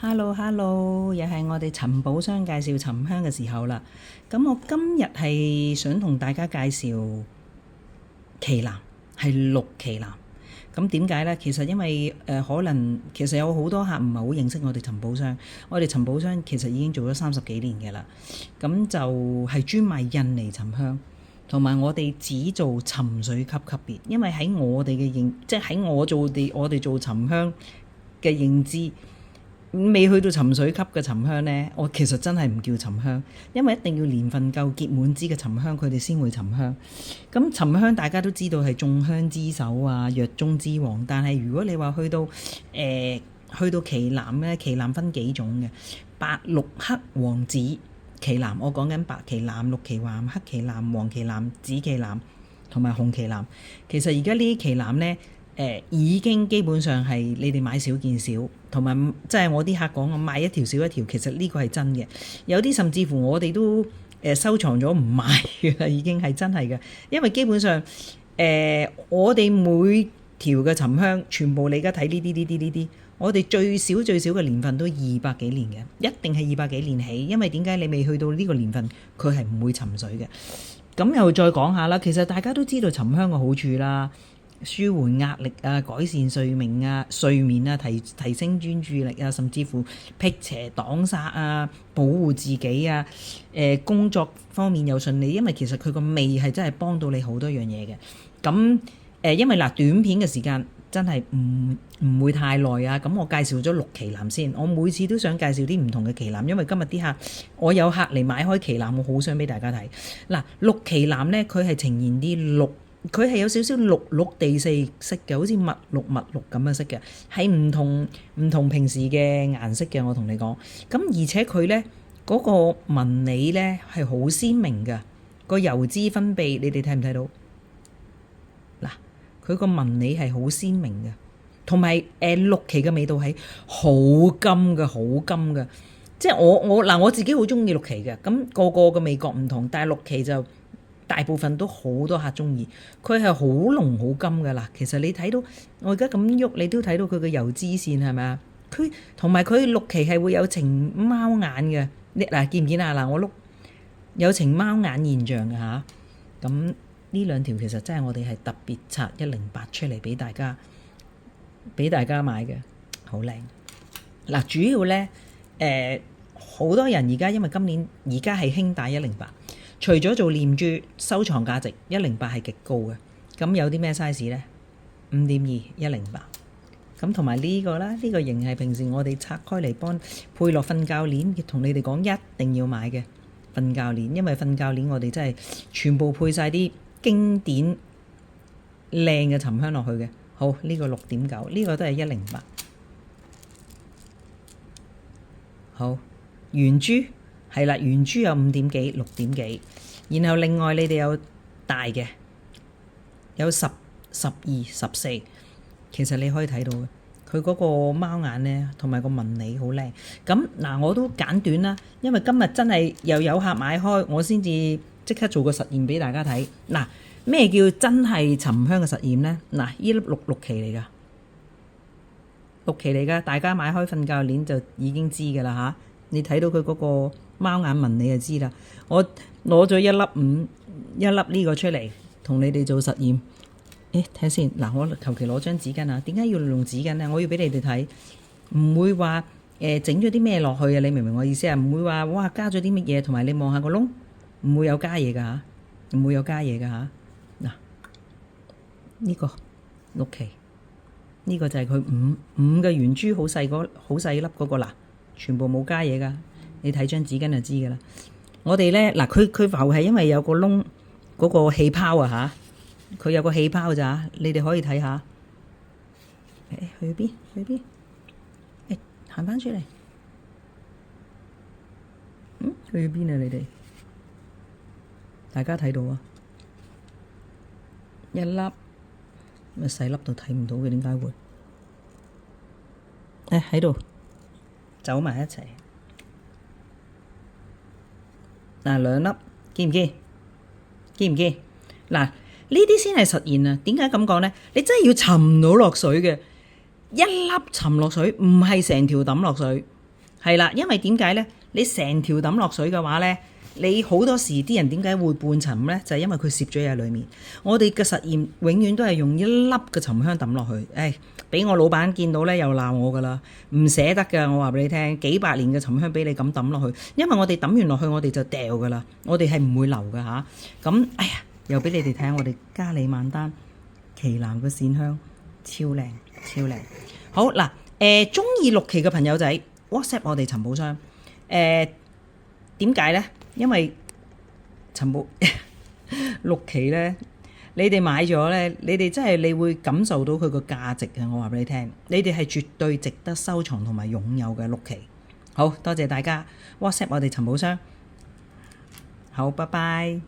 Hello，又係我哋尋寶商介紹沉香嘅時候啦。咁我今日係想同大家介紹旗艦，係綠旗艦。咁點解呢？其實因為可能其實有好多客唔係好認識我哋尋寶商。我哋尋寶商其實已經做咗30幾年嘅啦。咁就係專賣印尼沉香，同埋我哋只做沉水級級別。因為喺我哋嘅即係喺我哋做沉香嘅認知。未去到沉水級嘅沉香呢，我其實真係唔叫沉香，因為一定要年份夠結滿支嘅沉香，佢哋先會沉香。咁沉香大家都知道係眾香之首啊，藥中之王。但係如果你話去到旗艦呢，旗艦分幾種嘅，白、綠、黑、黃、紫旗艦。我講緊白旗艦、綠旗艦、黑旗艦、黃旗艦、紫旗艦同埋紅旗艦。其實而家呢啲旗艦呢，已經基本上係你哋買少見少，同埋即係我啲客講，我買一條少一條，其實呢個係真嘅。有啲甚至乎我哋都收藏咗唔賣嘅啦，已經係真係嘅。因為基本上我哋每條嘅沉香全部你而家睇呢啲，我哋最少嘅年份都200幾年嘅，一定係200幾年起。因為點解你未去到呢個年份，佢係唔會沉水嘅。咁又再講下啦，其實大家都知道沉香嘅好處啦。舒緩壓力啊，改善睡眠啊，提升專注力啊，甚至乎辟邪擋煞啊，保護自己啊，工作方面又順利，因為其實佢個味係真係幫到你好多樣嘢嘅。咁因為短片嘅時間真係唔會太耐啊。咁我介紹咗綠旗艦先，我每次都想介紹啲唔同嘅旗艦，因為今日啲我有客嚟買開旗艦，我好想俾大家睇。綠旗艦呢，佢係呈現啲綠。佢係有少少綠地四色嘅，好似墨綠咁嘅色嘅，係唔同平時嘅顏色嘅。我同你講，咁而且佢呢嗰個紋理呢係好鮮明嘅，個油脂分泌你哋睇唔睇到？嗱，佢個紋理係好鮮明嘅，同埋綠旗嘅味道係好甘嘅，即係我自己好中意綠旗嘅，咁個個嘅味覺唔同，但係綠旗就大部分都好多客中意，佢係好濃好甘噶啦。其實你睇到我而家咁喐，你都睇到佢嘅油脂線係咪啊？佢同埋佢綠旗係會有呈貓眼嘅，嗱見唔見啊？嗱我碌有呈貓眼現象嘅嚇。咁呢兩條其實真係我哋係特別拆108出嚟俾大家買嘅，好靚。嗱主要咧好多人而家因為今年而家係興戴108。除咗做念珠收藏價值，108係極高嘅。咁有啲咩 size 呢？5.2 108。咁同埋呢個啦，呢個型係平時我哋拆開嚟幫配落瞓覺鏈，同你哋講一定要買嘅瞓覺鏈，因為瞓覺鏈我哋真係全部配晒啲經典靚嘅沉香落去嘅。好，呢個6.9，呢個都係108。好，圓珠。係啦，圓珠有5點幾、6點幾，然後另外你哋有大嘅，有10、12、14，其實你可以睇到嘅，佢嗰個貓眼呢，同埋個紋理好靚。咁我都簡短啦，因為今日真係又有客買開，我先至即刻做個實驗俾大家睇。咩叫真係沉香嘅實驗呢？呢粒綠旗嚟㗎，綠旗嚟㗎，大家買開瞓覺鏈就已經知㗎啦嚇。你睇到佢嗰個貓眼紋你就知啦。我攞咗一粒呢個出嚟同你哋做實驗。睇下先。我求其攞張紙巾啊。點解要用紙巾呢？我要俾你哋睇，唔會話整咗啲咩落去啊？你明唔明我意思啊？唔會話哇加咗啲乜嘢，同埋你望下個窿，唔會有加嘢㗎嚇，唔會有加嘢㗎嚇。呢個綠旗，呢個就係佢五嘅圓珠，好細粒嗰個啦。全部冇加嘢噶，你睇張紙巾就知噶啦。我哋咧佢浮係因為有個窿嗰個氣泡啊嚇，佢有個氣泡咋，你哋可以睇下。去邊？行翻出嚟。去邊啊？你哋大家睇到啊？一粒咪細粒到睇唔到嘅，點解會？喺度。走埋一齊，兩粒見唔見？見唔見？呢啲先係實現啊！點解咁講呢？你真係要沉到落水嘅，一粒沉落水，唔係成條抌落水。係啦，因為點解咧？你成條抌落水嘅話咧，你好多時啲人點解會半沉咧？就係因為佢攝咗嘢喺裡面。我哋嘅實驗永遠都係用一粒嘅沉香抌落去，俾我老闆見到咧又鬧我噶啦，唔捨得㗎。我話俾你聽，幾百年嘅沉香俾你咁抌落去，因為我哋抌完落去我哋就掉㗎啦，我哋係唔會留㗎嚇。咁又俾你哋睇我哋嘉里萬丹奇楠嘅線香，超靚超靚。好嗱，中意綠奇嘅朋友仔 WhatsApp 我哋尋寶箱。點解咧？因為尋寶綠奇咧，你哋買咗咧，你哋真係你會感受到佢個價值嘅。我話俾你聽，你哋係絕對值得收藏同埋擁有嘅綠奇。好多謝大家 WhatsApp 我哋尋寶箱。好，拜拜。